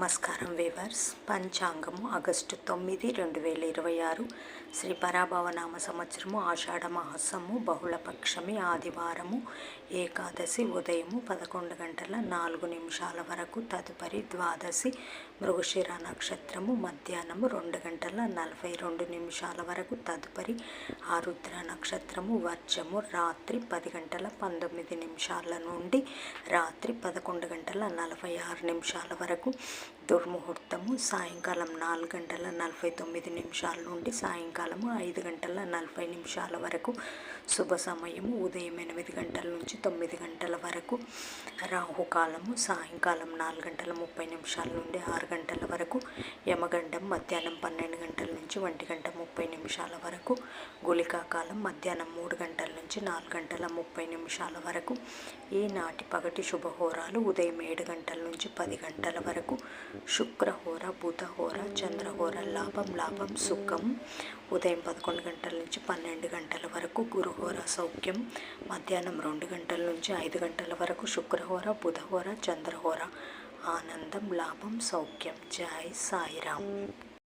నమస్కారం weavers. పంచాంగము August 9, 2026 Shri పరాభవనామ సంవత్సరము ఆషాఢ మాసము బహుళపక్షమి ఆదివారము ఏకాదశి ఉదయము 11:04 వరకు, తదుపరి ద్వాదశి మృగశిర నక్షత్రము మధ్యాహ్నము 2:42 వరకు, తదుపరి ఆరుద్ర నక్షత్రము వర్జము రాత్రి 10:19 నుండి రాత్రి 11:46 వరకు, దుర్ముహూర్తము సాయంకాలం 4:49 నుండి సాయంకాలము 5:40 వరకు, శుభ సమయము ఉదయం 8 గంటల నుంచి 9 గంటల వరకు, రాహుకాలము సాయంకాలం 4:30 నుండి 6 గంటల వరకు, యమగండం మధ్యాహ్నం 12 గంటల నుంచి 1:30 వరకు, గుళికా కాలం మధ్యాహ్నం 3 గంటల నుంచి 4:30 వరకు. ఈనాటి పగటి శుభహోరాలు ఉదయం 7 గంటల నుంచి 10 గంటల వరకు, శుక్రహోర బుధహోర చంద్రహోర లాభం సుఖం ఉదయం 11 గంటల నుంచి 12 గంటల వరకు, గురుహోర సౌఖ్యం మధ్యాహ్నం 2 గంటల నుంచి 5 గంటల వరకు, శుక్రహోర బుధహోర చంద్రహోర ఆనందం లాభం సౌఖ్యం. జై సాయిరామ్.